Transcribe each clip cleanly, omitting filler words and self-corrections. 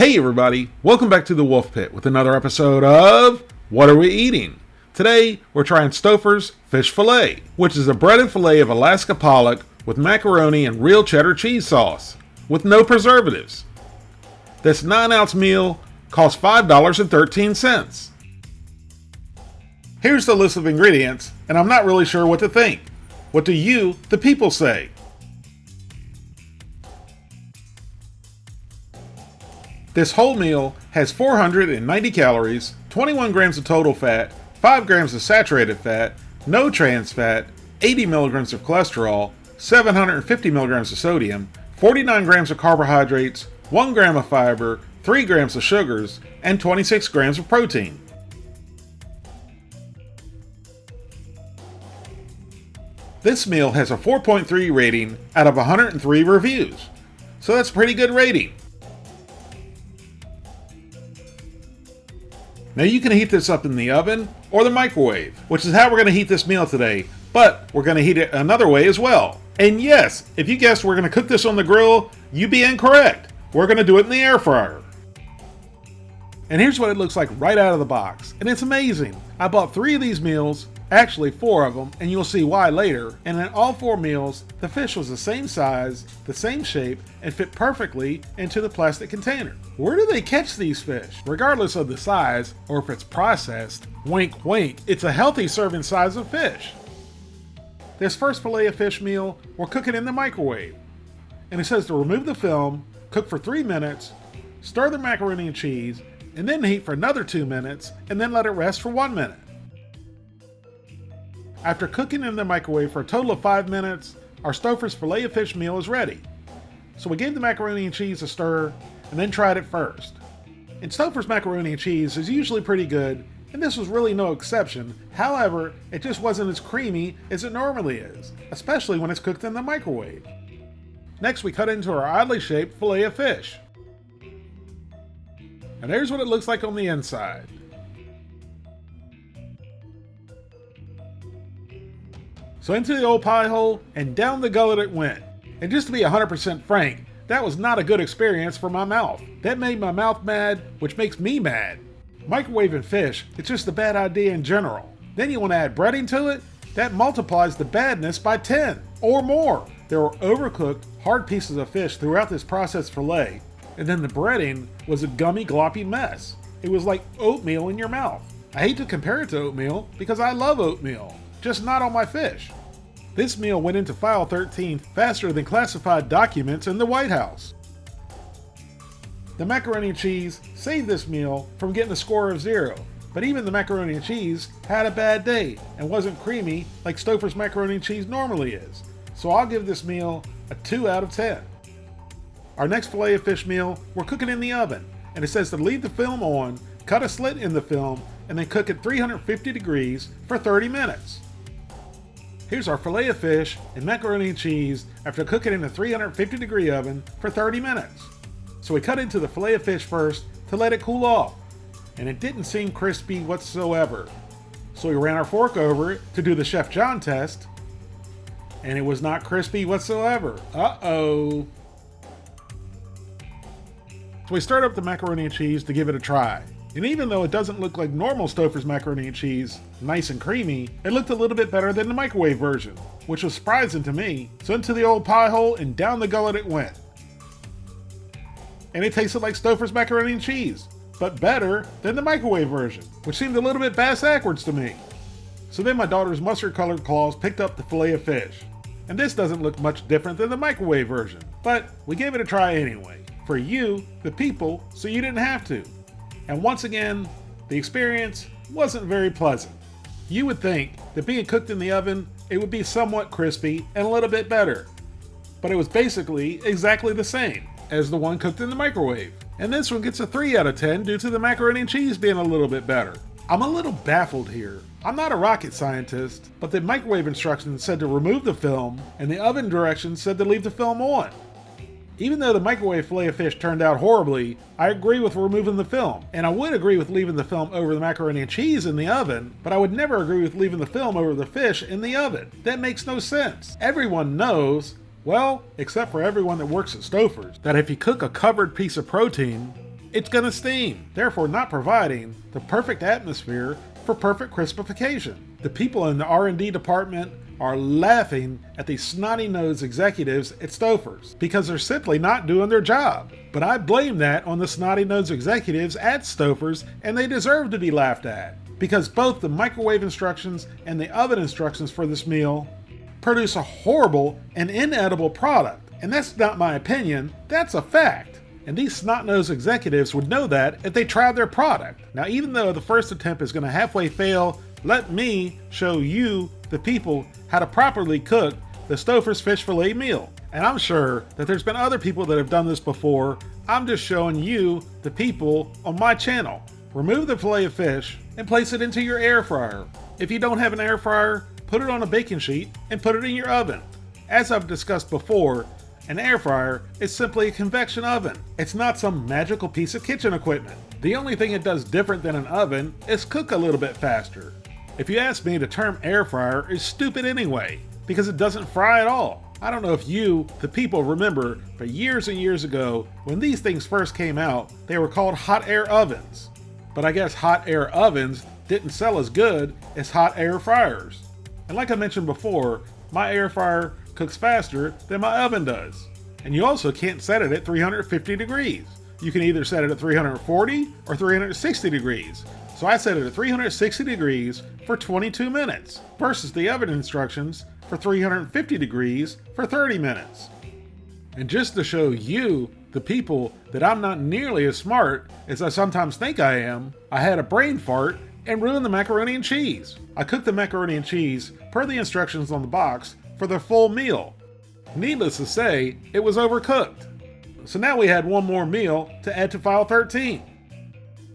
Hey everybody, welcome back to the Wolf Pit with another episode of What Are We Eating? Today we're trying Stouffer's Fish Filet, which is a breaded fillet of Alaska pollock with macaroni and real cheddar cheese sauce, with no preservatives. This 9-ounce meal costs $5.13. Here's the list of ingredients, and I'm not really sure what to think. What do you, the people, say? This whole meal has 490 calories, 21 grams of total fat, 5 grams of saturated fat, no trans fat, 80 milligrams of cholesterol, 750 milligrams of sodium, 49 grams of carbohydrates, 1 gram of fiber, 3 grams of sugars, and 26 grams of protein. This meal has a 4.3 rating out of 103 reviews, so that's a pretty good rating. Now you can heat this up in the oven or the microwave, which is how we're going to heat this meal today, but we're going to heat it another way as well. And yes, if you guessed we're going to cook this on the grill, you'd be incorrect. We're going to do it in the air fryer. And here's what it looks like right out of the box, and it's amazing. I bought 3 of these meals, actually 4 of them, and you'll see why later, and in all 4 meals, the fish was the same size, the same shape, and fit perfectly into the plastic container. Where do they catch these fish? Regardless of the size, or if it's processed, wink wink, it's a healthy serving size of fish. This first fillet of fish meal, we're cooking in the microwave. And it says to remove the film, cook for 3 minutes, stir the macaroni and cheese, and then heat for another 2 minutes, and then let it rest for 1 minute. After cooking in the microwave for a total of 5 minutes, our Stouffer's filet of fish meal is ready. So we gave the macaroni and cheese a stir, and then tried it first. And Stouffer's macaroni and cheese is usually pretty good, and this was really no exception. However, it just wasn't as creamy as it normally is, especially when it's cooked in the microwave. Next, we cut into our oddly shaped filet of fish. And there's what it looks like on the inside. So into the old pie hole and down the gullet it went. And just to be 100% frank, that was not a good experience for my mouth. That made my mouth mad, which makes me mad. Microwaving fish, it's just a bad idea in general. Then you want to add breading to it? That multiplies the badness by 10 or more. There were overcooked, hard pieces of fish throughout this processed filet, and then the breading was a gummy, gloppy mess. It was like oatmeal in your mouth. I hate to compare it to oatmeal because I love oatmeal, just not on my fish. This meal went into file 13 faster than classified documents in the White House. The macaroni and cheese saved this meal from getting a score of 0, but even the macaroni and cheese had a bad day and wasn't creamy like Stouffer's macaroni and cheese normally is. So I'll give this meal a 2 out of 10. Our next filet of fish meal, we're cooking in the oven, and it says to leave the film on, cut a slit in the film, and then cook at 350 degrees for 30 minutes. Here's our filet of fish and macaroni and cheese after cooking in a 350 degree oven for 30 minutes. So we cut into the filet of fish first to let it cool off, and it didn't seem crispy whatsoever. So we ran our fork over it to do the Chef John test, and it was not crispy whatsoever. Uh-oh. So we stirred up the macaroni and cheese to give it a try. And even though it doesn't look like normal Stouffer's macaroni and cheese, nice and creamy, it looked a little bit better than the microwave version, which was surprising to me. So into the old pie hole and down the gullet it went. And it tasted like Stouffer's macaroni and cheese, but better than the microwave version, which seemed a little bit bass-ackwards to me. So then my daughter's mustard-colored claws picked up the filet of fish. And this doesn't look much different than the microwave version, but we gave it a try anyway. For you, the people, so you didn't have to. And once again, the experience wasn't very pleasant. You would think that being cooked in the oven, it would be somewhat crispy and a little bit better. But it was basically exactly the same as the one cooked in the microwave. And this one gets a 3 out of 10 due to the macaroni and cheese being a little bit better. I'm a little baffled here. I'm not a rocket scientist, but the microwave instructions said to remove the film, and the oven directions said to leave the film on. Even though the microwave filet of fish turned out horribly, I agree with removing the film. And I would agree with leaving the film over the macaroni and cheese in the oven, but I would never agree with leaving the film over the fish in the oven. That makes no sense. Everyone knows, well, except for everyone that works at Stouffer's, that if you cook a covered piece of protein, it's gonna steam, therefore not providing the perfect atmosphere for perfect crispification. The people in the R&D department are laughing at these snotty-nosed executives at Stouffer's because they're simply not doing their job. But I blame that on the snotty-nosed executives at Stouffer's, and they deserve to be laughed at because both the microwave instructions and the oven instructions for this meal produce a horrible and inedible product. And that's not my opinion, that's a fact. And these snot-nosed executives would know that if they tried their product. Now, even though the first attempt is going to halfway fail, let me show you, the people, how to properly cook the Stouffer's fish fillet meal. And I'm sure that there's been other people that have done this before. I'm just showing you, the people, on my channel. Remove the fillet of fish and place it into your air fryer. If you don't have an air fryer, put it on a baking sheet and put it in your oven. As I've discussed before, an air fryer is simply a convection oven. It's not some magical piece of kitchen equipment. The only thing it does different than an oven is cook a little bit faster. If you ask me, the term air fryer is stupid anyway, because it doesn't fry at all. I don't know if you, the people, remember, but years and years ago, when these things first came out, they were called hot air ovens. But I guess hot air ovens didn't sell as good as hot air fryers. And like I mentioned before, my air fryer cooks faster than my oven does. And you also can't set it at 350 degrees. You can either set it at 340 or 360 degrees. So I set it at 360 degrees for 22 minutes versus the oven instructions for 350 degrees for 30 minutes. And just to show you, the people, that I'm not nearly as smart as I sometimes think I am, I had a brain fart and ruined the macaroni and cheese. I cooked the macaroni and cheese per the instructions on the box for the full meal. Needless to say, it was overcooked. So now we had one more meal to add to file 13.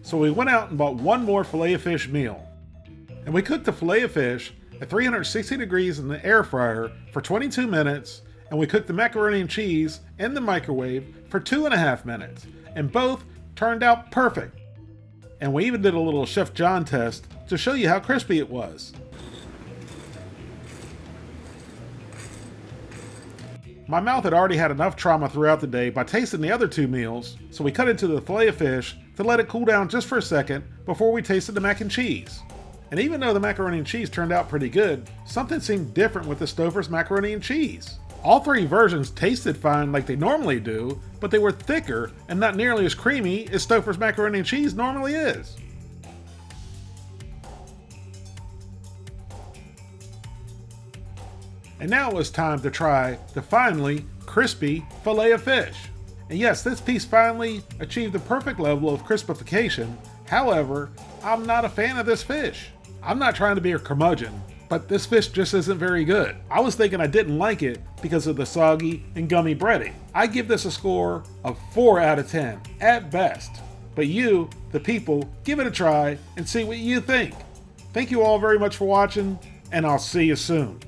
So we went out and bought one more filet of fish meal. And we cooked the filet of fish at 360 degrees in the air fryer for 22 minutes, and we cooked the macaroni and cheese in the microwave for 2.5 minutes, and both turned out perfect. And we even did a little Chef John test to show you how crispy it was. My mouth had already had enough trauma throughout the day by tasting the other two meals, so we cut into the filet of fish to let it cool down just for a second before we tasted the mac and cheese. And even though the macaroni and cheese turned out pretty good, something seemed different with the Stouffer's macaroni and cheese. All three versions tasted fine like they normally do, but they were thicker and not nearly as creamy as Stouffer's macaroni and cheese normally is. And now it was time to try the finely crispy filet of fish. And yes, this piece finally achieved the perfect level of crispification. However, I'm not a fan of this fish. I'm not trying to be a curmudgeon, but this fish just isn't very good. I was thinking I didn't like it because of the soggy and gummy breading. I give this a score of 4 out of 10 at best. But you, the people, give it a try and see what you think. Thank you all very much for watching, and I'll see you soon.